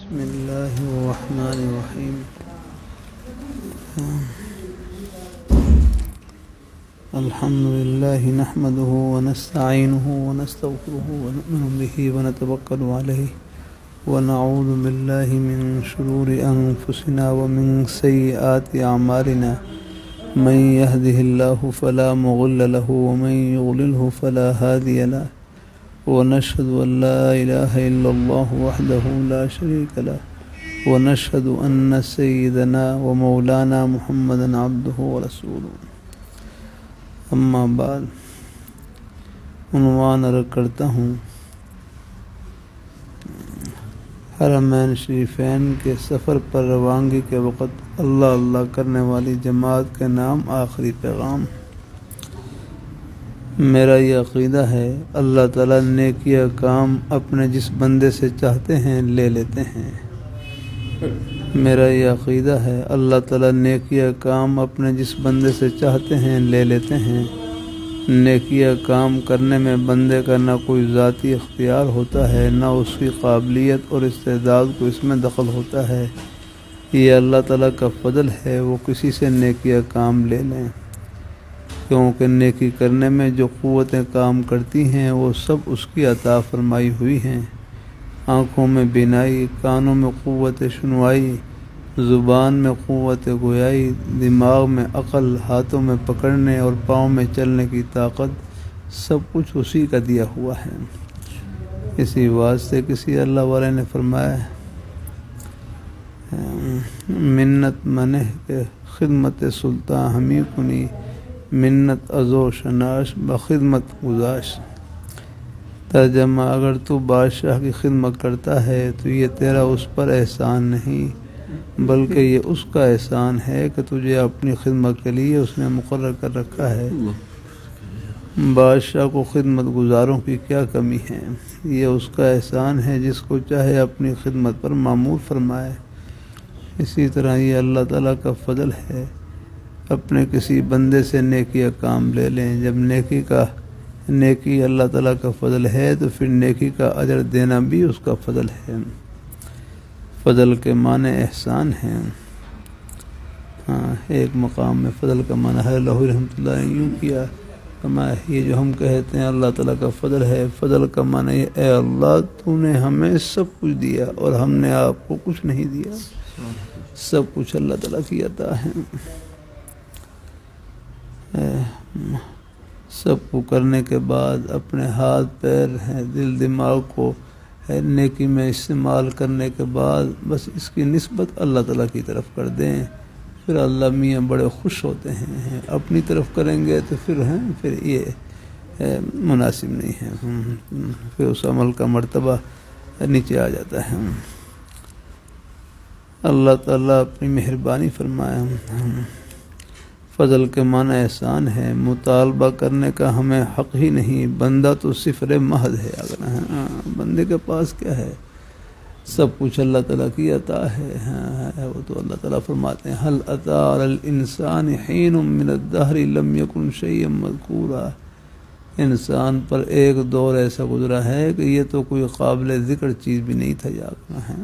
بسم الله الرحمن الرحيم. الحمد لله نحمده ونستعينه ونستغفره ونؤمن به ونتوكل عليه ونعوذ بالله من شرور أنفسنا ومن سيئات أعمالنا من يهده الله فلا مضل له ومن يضلله فلا هادي له ونشهد أن لا إله إلا الله وحده لا شريك له ونشهد أن سيدنا ومولانا محمدا عبده ورسوله. اما بعد، عنوان عرض کرتا ہوں حرمین شریفین کے سفر پر روانگی کے وقت اللہ اللہ کرنے والی جماعت کے نام آخری پیغام. میرا یہ عقیدہ ہے اللہ تعالیٰ نیکی کام اپنے جس بندے سے چاہتے ہیں لے لیتے ہیں. میرا یہ عقیدہ ہے اللہ تعالیٰ نیکی کام اپنے جس بندے سے چاہتے ہیں لے لیتے ہیں. نیکی کام کرنے میں بندے کا نہ کوئی ذاتی اختیار ہوتا ہے، نہ اس کی قابلیت اور استعداد کو اس میں دخل ہوتا ہے. یہ اللہ تعالیٰ کا فضل ہے، وہ کسی سے نیکی کام لے لیں، کیونکہ نیکی کرنے میں جو قوتیں کام کرتی ہیں وہ سب اس کی عطا فرمائی ہوئی ہیں. آنکھوں میں بینائی، کانوں میں قوت سنوائی، زبان میں قوت گویائی، دماغ میں عقل، ہاتھوں میں پکڑنے اور پاؤں میں چلنے کی طاقت، سب کچھ اسی کا دیا ہوا ہے. اسی واسطے کسی اللہ والے نے فرمایا منت منہ کے خدمت سلطان ہمی کنی، منت ازو شناش بخدمت گزاش. ترجمہ: اگر تو بادشاہ کی خدمت کرتا ہے تو یہ تیرا اس پر احسان نہیں، بلکہ یہ اس کا احسان ہے کہ تجھے اپنی خدمت کے لیے اس نے مقرر کر رکھا ہے. بادشاہ کو خدمت گزاروں کی کیا کمی ہے؟ یہ اس کا احسان ہے جس کو چاہے اپنی خدمت پر مامور فرمائے. اسی طرح یہ اللہ تعالیٰ کا فضل ہے، اپنے کسی بندے سے نیکی کام لے لیں. جب نیکی اللہ تعالیٰ کا فضل ہے تو پھر نیکی کا اجر دینا بھی اس کا فضل ہے. فضل کے معنی احسان ہیں. ایک مقام میں فضل کا معنی ہے لاہوری رحمۃ اللہ نے یوں کیا، یہ جو ہم کہتے ہیں اللہ تعالیٰ کا فضل ہے، فضل کا معنی ہے اے اللہ تو نے ہمیں سب کچھ دیا اور ہم نے آپ کو کچھ نہیں دیا. سب کچھ اللہ تعالیٰ کی عطا ہے. سب کو کرنے کے بعد اپنے ہاتھ پیر دل دماغ کو نیکی میں استعمال کرنے کے بعد بس اس کی نسبت اللہ تعالیٰ کی طرف کر دیں، پھر اللہ میاں بڑے خوش ہوتے ہیں. اپنی طرف کریں گے تو پھر یہ مناسب نہیں ہے، پھر اس عمل کا مرتبہ نیچے آ جاتا ہے. اللہ تعالیٰ اپنی مہربانی فرمائے. فضل کے معنی احسان ہے، مطالبہ کرنے کا ہمیں حق ہی نہیں، بندہ تو صفر محض ہے. اگر بندے کے پاس کیا ہے؟ سب کچھ اللہ تعالیٰ کی عطا ہے. وہ تو اللہ تعالیٰ فرماتے ہیں هل اتى على الانسان حين من الدهر لم يكن شيئا مذكورا. انسان پر ایک دور ایسا گزرا ہے کہ یہ تو کوئی قابل ذکر چیز بھی نہیں تھا. یاد ہے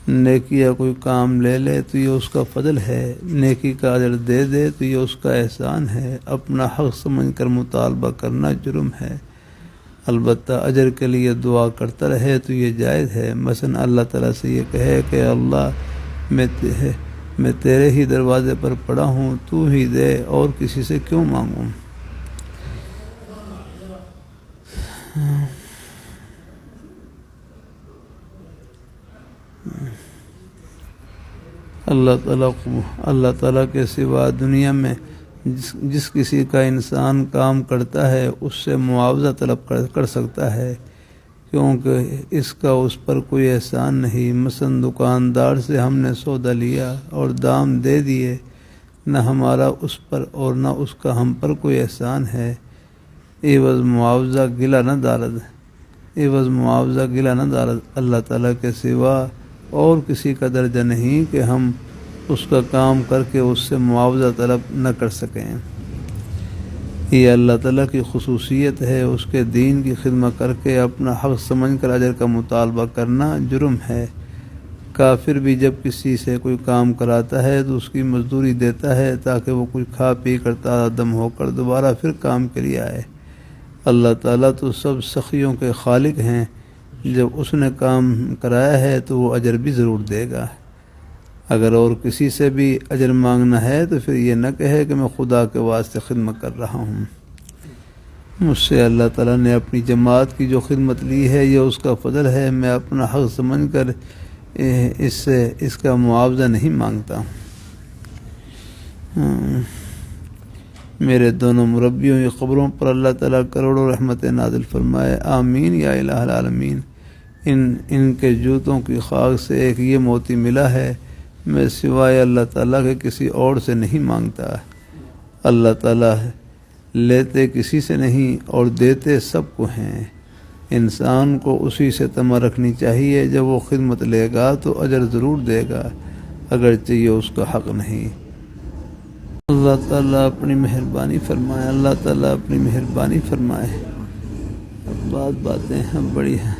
نیکی یا کوئی کام لے لے تو یہ اس کا فضل ہے، نیکی کا اجر دے دے تو یہ اس کا احسان ہے. اپنا حق سمجھ کر مطالبہ کرنا جرم ہے، البتہ اجر کے لیے دعا کرتا رہے تو یہ جائز ہے. مثلا اللہ تعالیٰ سے یہ کہے کہ اللہ میں تیرے ہی دروازے پر پڑا ہوں، تو ہی دے اور کسی سے کیوں مانگوں. اللہ تعالیٰ کے سوا دنیا میں جس کسی کا انسان کام کرتا ہے اس سے معاوضہ طلب کر سکتا ہے، کیونکہ اس کا اس پر کوئی احسان نہیں. مثلا دکاندار سے ہم نے سودا لیا اور دام دے دیے، نہ ہمارا اس پر اور نہ اس کا ہم پر کوئی احسان ہے. عوض معاوضہ گلہ نہ دارد اللہ تعالیٰ کے سوا اور کسی کا درجہ نہیں کہ ہم اس کا کام کر کے اس سے معاوضہ طلب نہ کر سکیں. یہ اللہ تعالیٰ کی خصوصیت ہے، اس کے دین کی خدمت کر کے اپنا حق سمجھ کر اجر کا مطالبہ کرنا جرم ہے۔ کافر بھی جب کسی سے کوئی کام کراتا ہے تو اس کی مزدوری دیتا ہے تاکہ وہ کچھ کھا پی کر تازہ دم ہو کر دوبارہ پھر کام کے لیے آئے۔ اللہ تعالیٰ تو سب سخیوں کے خالق ہیں، جب اس نے کام کرایا ہے تو وہ اجر بھی ضرور دے گا۔ اگر اور کسی سے بھی اجر مانگنا ہے تو پھر یہ نہ کہے کہ میں خدا کے واسطے خدمت کر رہا ہوں۔ مجھ سے اللہ تعالیٰ نے اپنی جماعت کی جو خدمت لی ہے یہ اس کا فضل ہے، میں اپنا حق سمجھ کر اس سے اس کا معاوضہ نہیں مانگتا۔ میرے دونوں مربیوں کی قبروں پر اللہ تعالیٰ کروڑوں رحمت نازل فرمائے، آمین یا الہ العالمین۔ ان کے جوتوں کی خاک سے ایک یہ موتی ملا ہے، میں سوائے اللہ تعالیٰ کے کسی اور سے نہیں مانگتا۔ اللہ تعالیٰ لیتے کسی سے نہیں اور دیتے سب کو ہیں۔ انسان کو اسی سے طمع رکھنی چاہیے، جب وہ خدمت لے گا تو اجر ضرور دے گا، اگرچہ یہ اس کا حق نہیں۔ اللہ تعالیٰ اپنی مہربانی فرمائے، اللہ تعالیٰ اپنی مہربانی فرمائے۔ باتیں ہیں بڑی ہیں،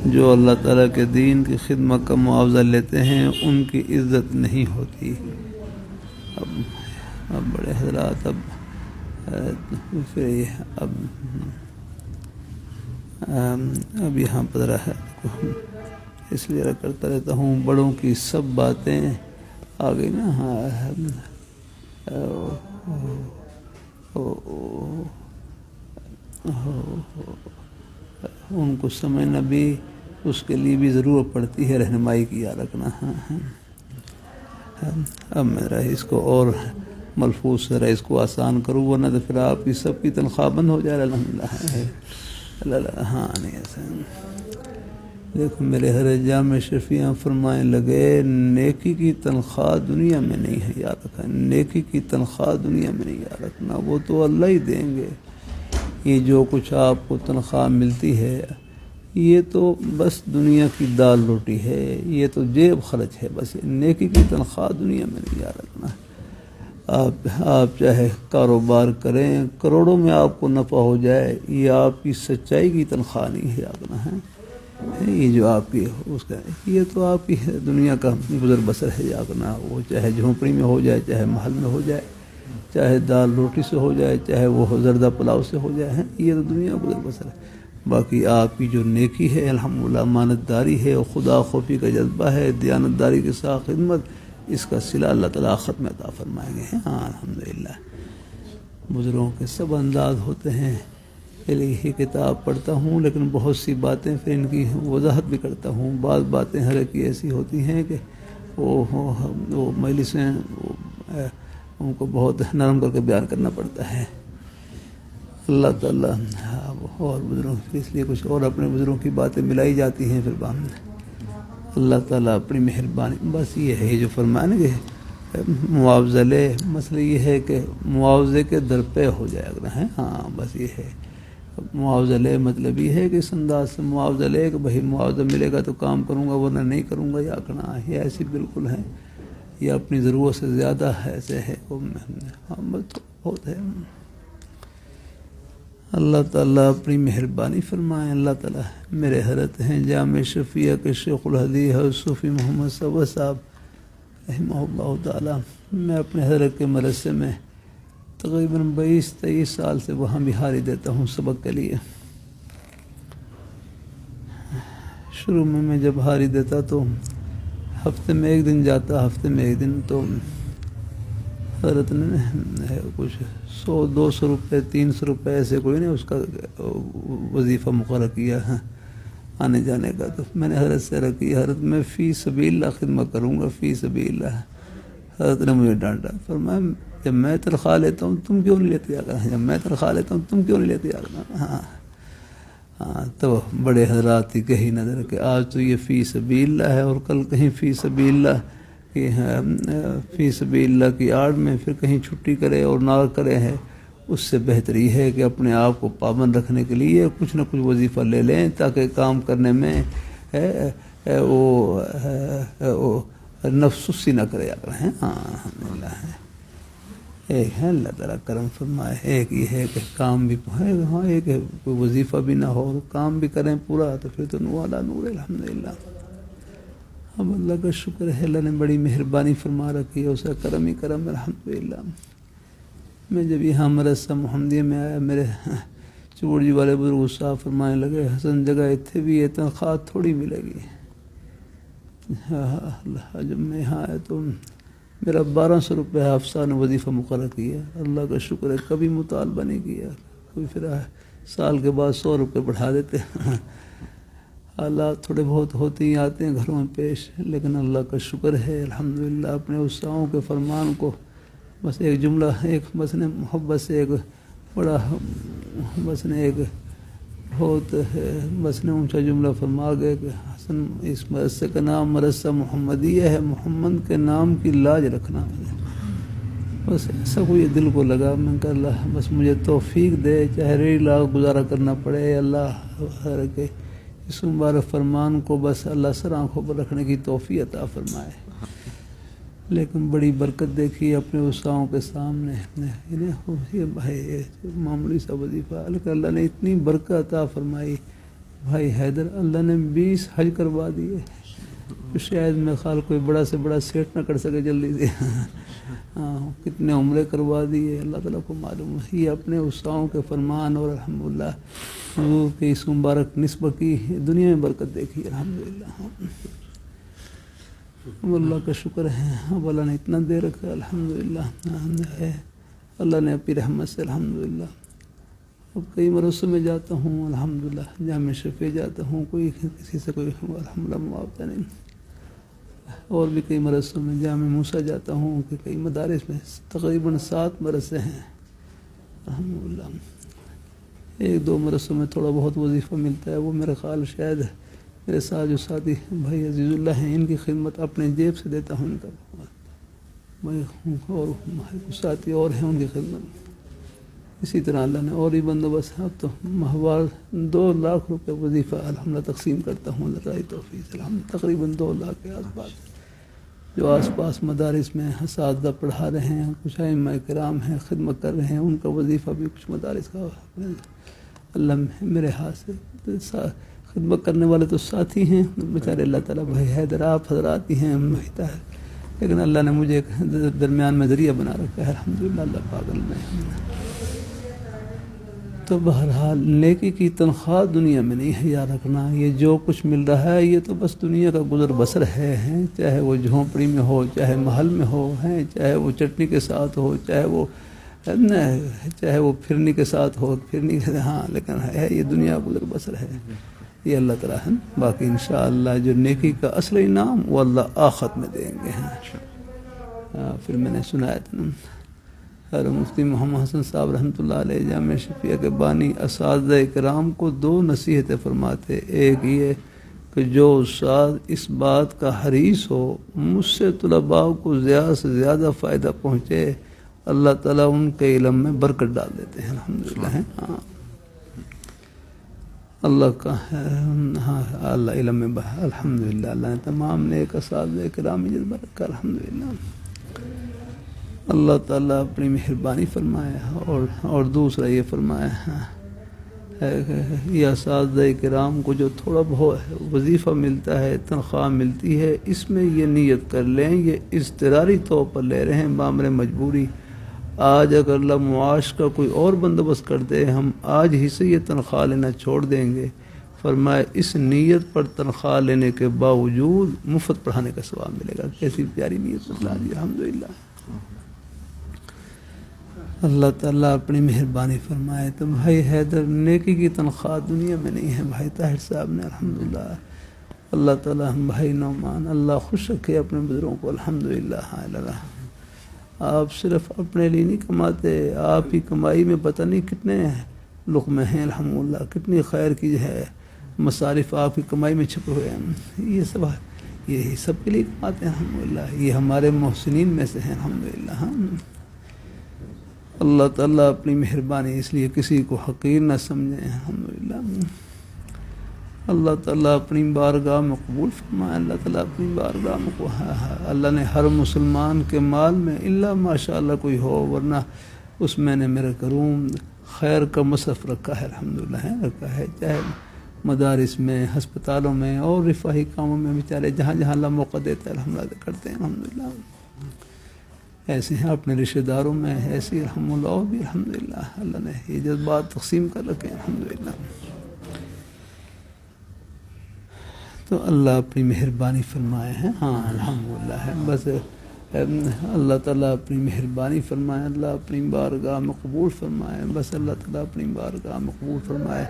جو اللہ تعالیٰ کے دین کی خدمت کا معاوضہ لیتے ہیں ان کی عزت نہیں ہوتی۔ اب بڑے حضرات اب یہاں پر رہا اس لیے کرتا رہتا ہوں، بڑوں کی سب باتیں آ گئی نا۔ ان کو سمجھنا بھی اس کے لیے بھی ضرورت پڑتی ہے، رہنمائی کی یاد رکھنا۔ اب میرا اس کو اور ملفوظ سے اس کو آسان کروں، ورنہ تو پھر آپ کی سب کی تنخواہ بند ہو جائے۔ الحمدللہ۔ ہاں نہیں ایسا دیکھو، میرے ہر جامع شفیع فرمائیں لگے، نیکی کی تنخواہ دنیا میں نہیں ہے، یاد رکھنا۔ نیکی کی تنخواہ دنیا میں نہیں، یاد رکھنا، وہ تو اللہ ہی دیں گے۔ یہ جو کچھ آپ کو تنخواہ ملتی ہے یہ تو بس دنیا کی دال روٹی ہے، یہ تو جیب خرچ ہے بس۔ نیکی کی تنخواہ دنیا میں نہیں، یاد رکھنا۔ آپ چاہے کاروبار کریں، کروڑوں میں آپ کو نفع ہو جائے، یہ آپ کی سچائی کی تنخواہ نہیں ہے، یاد رکھنا ہے۔ یہ جو آپ کی اس کا یہ تو آپ کی دنیا کا گزر بسر ہے، یاد رکھنا۔ وہ چاہے جھونپڑی میں ہو جائے، چاہے محل میں ہو جائے، چاہے دال روٹی سے ہو جائے، چاہے وہ زردہ پلاؤ سے ہو جائے، یہ تو دنیا کا گزر بسر ہے۔ باقی آپ کی جو نیکی ہے، الحمدللہ، امانت داری ہے، خدا خوفی کا جذبہ ہے، دیانت داری کے ساتھ خدمت، اس کا صلہ اللہ تعالیٰ آخرت میں عطا فرمائیں گے۔ ہاں الحمدللہ۔ بزرگوں کے سب انداز ہوتے ہیں، یہی کتاب پڑھتا ہوں لیکن بہت سی باتیں پھر ان کی وضاحت بھی کرتا ہوں۔ بعض باتیں ہر ایک کی ایسی ہوتی ہیں کہ وہ مجلسیں ان کو بہت نرم کر کے بیان کرنا پڑتا ہے۔ اللہ تعالیٰ اور بزرگوں، اس لیے کچھ اور اپنے بزرگوں کی باتیں ملائی جاتی ہیں پھر اللہ تعالیٰ اپنی مہربانی۔ بس یہ ہے جو فرمانے کہ معاوضہ لے، مسئلہ یہ ہے کہ معاوضے کے درپے ہو جائے اگر ہے۔ ہاں بس یہ ہے معاوضہ لے، مطلب یہ ہے کہ اس انداز سے معاوضہ لے کہ بھائی معاوضہ ملے گا تو کام کروں گا ورنہ نہیں کروں گا، یا کرنا یہ ایسی بالکل ہے، یہ اپنی ضرورت سے زیادہ ایسے ہے، بہت ہے۔ اللہ تعالیٰ اپنی مہربانی فرمائیں۔ اللہ تعالیٰ میرے حضرت ہیں جامع شفیع کے شیخ الحدیث صوفی محمد صبر صاحب رحمہ اللہ تعالیٰ، میں اپنے حضرت کے مدرسے میں تقریباً 22-23 سال سے وہاں بھی حاضری دیتا ہوں سبق کے لیے۔ شروع میں جب حاضری دیتا تو ہفتے میں ایک دن جاتا، ہفتے میں ایک دن، تو حضرت نے کچھ 100-200 روپے 300 روپے ایسے کوئی نہیں اس کا وظیفہ مقرر کیا ہے آنے جانے کا۔ تو میں نے حضرت سے عرض کی، حضرت میں فی سبیل اللہ خدمت کروں گا، فی سبیل اللہ۔ حضرت نے مجھے ڈانٹا، فرمایا جب میں تنخواہ لیتا ہوں تم کیوں نہیں لیتے آگے، جب میں تنخواہ لیتا ہوں تم کیوں نہیں لیتے آگے۔ ہاں تو بڑے حضرات کی کہی نظر کہ آج تو یہ فی سبیل اللہ ہے اور کل کہیں فی سبیل اللہ کہ فی سبیل اللہ کی آڑ میں پھر کہیں چھٹی کرے اور نہ کرے ہے، اس سے بہتر یہ ہے کہ اپنے آپ کو پابند رکھنے کے لیے کچھ نہ کچھ وظیفہ لے لیں تاکہ کام کرنے میں وہ نفس سستی نہ کرے۔ ہاں الحمدللہ ہے ایک ہے اللہ تعالیٰ کرم فرمائے، ایک یہ ہے کہ کام بھی ہے، ہاں ایک ہے کوئی وظیفہ بھی نہ ہو اور کام بھی کریں پورا، تو پھر تو نور علی نور الحمدللہ۔ اب اللہ کا شکر ہے، اللہ نے بڑی مہربانی فرما رکھی ہے، اس کا کرم ہی کرم الحمدللہ۔ میں جب یہاں مدرسہ محمدیہ میں آیا، میرے چوڑ جی والے بزرگ صاحب فرمانے لگے حسن جگہ اتنے بھی یہ تنخواہ تھوڑی ملے گی۔ اللہ جب میں یہاں آیا تو میرا 1200 روپے حافظہ نے وظیفہ مقرر کیا، اللہ کا شکر ہے کبھی مطالبہ نہیں کیا، کوئی پھر سال کے بعد 100 روپے بڑھا دیتے۔ حالات تھوڑے بہت ہوتے ہی آتے ہیں گھروں میں پیش، لیکن اللہ کا شکر ہے الحمدللہ اپنے اساؤں کے فرمان کو بس ایک جملہ، ایک بس نے محبت سے ایک بڑا بس نے ایک بہت بس نے اونچا جملہ فرما گئے کہ حسن اس مدرسے کا نام مدرسہ محمدیہ ہے، محمد کے نام کی لاج رکھنا۔ بس ایسا کوئی دل کو لگا، میں کہ اللہ بس مجھے توفیق دے، چاہے ریڑھی لاکھ گزارا کرنا پڑے، اللہ خیر کے اس مبارک فرمان کو بس اللہ سر آنکھوں پر رکھنے کی توفیق عطا فرمائے۔ لیکن بڑی برکت دیکھی اپنے اساؤں کے سامنے، یہ بھائی معمولی سا وظیفہ، لیکن اللہ نے اتنی برکت عطا فرمائی۔ بھائی حیدر اللہ نے 20 حج کروا دیے، شاید میں خیال کوئی بڑا سے بڑا سیٹ نہ کر سکے جلدی سے، کتنے عمرے کروا دیے، اللہ تعالیٰ کو معلوم ہے۔ یہ اپنے اساؤں کے فرمان اور الحمدللہ حضور کی اس مبارک نسبت کی دنیا میں برکت دیکھی الحمدللہ۔ اللہ کا شکر ہے، اب اللہ نے اتنا دے رکھا الحمدللہ ہے، اللہ نے اپنی رحمت سے الحمدللہ۔ اب کئی مدرسوں میں جاتا ہوں الحمدللہ، جامع شفیع جاتا ہوں، کوئی کسی سے کوئی الحمدللہ معاوضہ نہیں، اور بھی کئی مدرسوں میں جامع موسیٰ جاتا ہوں کہ کئی مدارس میں تقریباً 7 مدرسے ہیں الحمدللہ۔ 1-2 مدرسوں میں تھوڑا بہت وظیفہ ملتا ہے، وہ میرا خیال شاید میرے ساتھ جو ساتھی بھائی عزیز اللہ ہیں ان کی خدمت اپنے جیب سے دیتا ہوں ان کا، اور ساتھی اور ہیں ان کی خدمت اسی طرح اللہ نے اور بھی بندوبست۔ اب تو ماہوار 2 لاکھ روپے وظیفہ الحمدللہ تقسیم کرتا ہوں اللہ تعالیٰ کی توفیق سے، تقریباً 2 لاکھ کے آس پاس، جو آس پاس مدارس میں اساتذہ پڑھا رہے ہیں، کچھ ائمہ کرام ہیں خدمت کر رہے ہیں، ان کا وظیفہ بھی کچھ مدارس کا اللہ میرے ہاتھ سے خدمت کرنے والے تو ساتھی ہیں بیچارے، اللہ تعالیٰ بھائی حیدر آپ حضرات ہی ہیں مہتا ہے، لیکن اللہ نے مجھے ایک درمیان میں ذریعہ بنا رکھا ہے الحمدللہ اللہ پاگل میں۔ تو بہرحال نیکی کی تنخواہ دنیا میں نہیں ہے یاد رکھنا، یہ جو کچھ مل رہا ہے یہ تو بس دنیا کا گزر بسر ہے، چاہے وہ جھونپڑی میں ہو، چاہے محل میں ہو، چاہے وہ چٹنی کے ساتھ ہو، چاہے وہ پھرنی کے ساتھ ہو، پھرنی کے ہاں، لیکن ہے یہ دنیا کا گزر بسر ہے، یہ اللہ تعالیٰ ہے۔ باقی انشاءاللہ جو نیکی کا اصل انعام وہ اللہ آخرت میں دیں گے۔ پھر میں نے سنایا تھا مفتی محمد حسن صاحب رحمۃ اللہ علیہ جامع شفیع کے بانی اساتذہ کرام کو 2 نصیحتیں فرماتے، ایک یہ کہ جو استاد اس بات کا حریص ہو مجھ سے طلباء کو زیادہ سے زیادہ فائدہ پہنچے، اللہ تعالیٰ ان کے علم میں برکت ڈال دیتے ہیں الحمدللہ۔ ہاں اللہ کا ہاں اللہ علم میں الحمدللہ، اللہ نے تمام نیک اساتذہ کرام میں جذبہ رکھا الحمدللہ، اللہ تعالیٰ اپنی مہربانی فرمایا۔ اور دوسرا یہ فرمایا یہ اساتذہ کرام کو جو تھوڑا بہت وظیفہ ملتا ہے، تنخواہ ملتی ہے، اس میں یہ نیت کر لیں یہ اضطراری طور پر لے رہے ہیں بامر مجبوری، آج اگر اللہ معاش کا کوئی اور بندوبست کر دے ہم آج ہی سے یہ تنخواہ لینا چھوڑ دیں گے، فرمایا اس نیت پر تنخواہ لینے کے باوجود مفت پڑھانے کا ثواب ملے گا۔ کیسی پیاری نیت بتلا دی الحمدللہ، اللہ تعالیٰ اپنی مہربانی فرمائے۔ تو بھائی حیدر نیکی کی تنخواہ دنیا میں نہیں ہے، بھائی طاہر صاحب نے الحمدللہ، اللہ تعالیٰ ہم بھائی نعمان اللہ خوش رکھے اپنے بزرگوں کو الحمدللہ۔ آپ صرف اپنے لیے نہیں کماتے، آپ کی کمائی میں پتہ نہیں کتنے لقمے ہیں الحمدللہ، کتنی خیر کی ہے مصارف آپ کی کمائی میں چھپے ہوئے ہیں، یہ سب کے لیے کماتے ہیں الحمدللہ، یہ ہمارے محسنین میں سے ہیں الحمدللہ۔ اللہ تعالیٰ اپنی مہربانی، اس لیے کسی کو حقیر نہ سمجھیں الحمدللہ۔ اللہ تعالیٰ اپنی بارگاہ میں قبول فرمائے. اللہ تعالیٰ اپنی بارگاہ میں اللہ نے ہر مسلمان کے مال میں الا ماشاء اللہ کوئی ہو، ورنہ اس میں نے میرے کروم خیر کا مصرف رکھا ہے الحمدللہ ہے رکھا ہے، چاہے مدارس میں، ہسپتالوں میں اور رفاہی کاموں میں بیچارے جہاں جہاں اللہ موقع دیتا ہے الحمدللہ کرتے ہیں الحمدللہ. ایسے ہیں اپنے رشتہ داروں میں ایسی الحمدللہ اور بھی الحمدللہ اللہ نے یہ جذبات تقسیم کر رکھے ہیں الحمدللہ. تو اللہ اپنی مہربانی فرمائے ہیں. ہاں الحمدللہ ہے بس اللہ تعالیٰ اپنی مہربانی فرمائے، اللہ اپنی بارگاہ میں قبول فرمائے، بس اللہ تعالیٰ اپنی بارگاہ میں قبول فرمائے.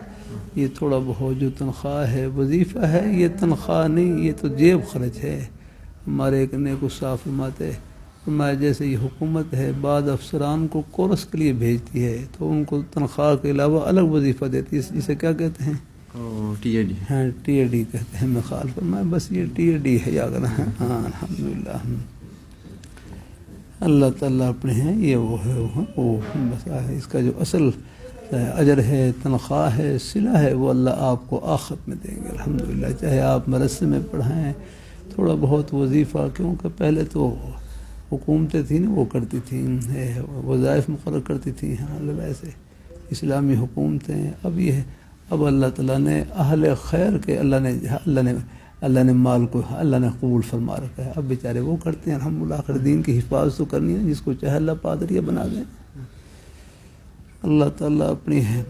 یہ تھوڑا بہت جو تنخواہ ہے وظیفہ ہے، یہ تنخواہ نہیں، یہ تو جیب خرچ ہے. ہمارے ایک نیک استاد فرماتے فرمایا جیسے یہ حکومت ہے بعض افسران کو کورس کے لیے بھیجتی ہے تو ان کو تنخواہ کے علاوہ الگ وظیفہ دیتی ہے، جسے کیا کہتے ہیں ٹی اے ڈی. ہاں ٹی اے ڈی کہتے ہیں. میں خیال فرمایا بس یہ ٹی اے ڈی ہے یاد رہا. ہاں الحمدللہ اللہ تعالیٰ اپنے ہیں یہ وہ ہے وہ بس اس کا جو اصل اجر ہے تنخواہ ہے صلہ ہے وہ اللہ آپ کو آخرت میں دیں گے الحمدللہ. چاہے آپ مدرسے میں پڑھائیں تھوڑا بہت وظیفہ، کیونکہ پہلے تو حکومتیں تھیں نا وہ کرتی تھیں وظائف مقرر کرتی تھیں. ہاں ویسے اسلامی حکومتیں اب یہ ہے اب اللہ تعالیٰ نے اہل خیر کے اللہ نے مال کو اللہ نے قبول فرما رکھا ہے. اب بیچارے وہ کرتے ہیں الحمدللہ. آخر دین کی حفاظت تو کرنی ہے، جس کو چاہے اللہ پادریہ بنا دیں. اللہ تعالیٰ اپنی ہے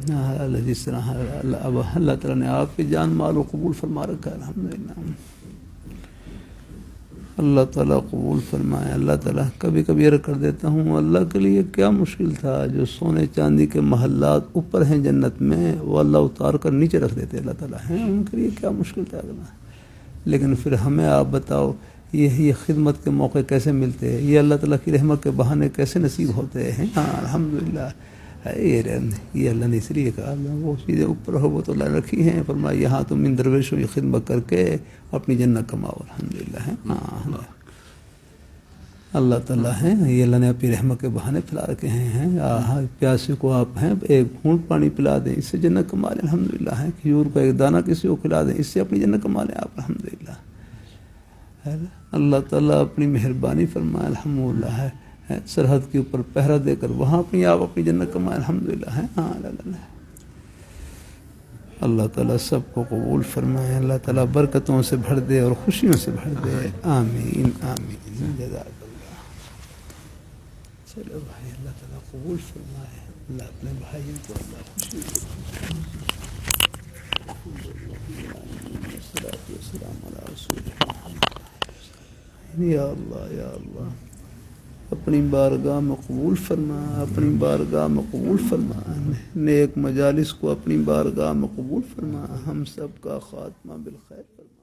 جس طرح اللہ تعالیٰ نے آپ کی جان مال و قبول فرما رکھا ہے الحمدللہ. اللہ تعالیٰ قبول فرمائے. اللہ تعالیٰ کبھی کبھی عرض کر دیتا ہوں اللہ کے لیے کیا مشکل تھا جو سونے چاندی کے محلات اوپر ہیں جنت میں وہ اللہ اتار کر نیچے رکھ دیتے اللہ تعالیٰ ہیں، ان کے لیے کیا مشکل تھا. لیکن پھر ہمیں آپ بتاؤ یہ خدمت کے موقع کیسے ملتے ہیں، یہ اللہ تعالیٰ کی رحمت کے بہانے کیسے نصیب ہوتے ہیں. ہاں الحمدللہ یہ اللہ نے اس لیے کہا وہ چیزیں اوپر ہو وہ تو اللہ رکھی ہیں. فرمایا یہاں تم ان درویشوں کی خدمت کر کے اپنی جنت کماؤ الحمدللہ ہے. ہاں اللہ تعالیٰ ہیں یہ اللہ نے اپنی رحمت کے بہانے پھیلا رکھے ہیں. پیاسے کو آپ ہیں ایک گھونٹ پانی پلا دیں اس سے جنت کما لیں الحمدللہ ہے. کھجور کا ایک دانہ کسی کو کھلا دیں اس سے اپنی جنت کما لیں آپ الحمدللہ. اللہ تعالیٰ اپنی مہربانی فرمائے الحمدللہ ہے. سرحد کے اوپر پہرا دے کر وہاں آپ اپنی جنت کمائے الحمدللہ ہے. ہاں اللہ تعالیٰ سب کو قبول فرمائے. اللہ تعالیٰ برکتوں سے بھر دے اور خوشیوں سے بھر دے. آمین آمین جزاک اللہ. چلو بھائی اللہ تعالیٰ قبول فرمائے. اللہ اپنے بھائیوں کو اللہ خوشی یا اللہ یا اللہ اپنی بارگاہ میں قبول فرما، اپنی بارگاہ میں قبول فرما. نیک مجالس کو اپنی بارگاہ میں قبول فرما. ہم سب کا خاتمہ بالخیر فرما.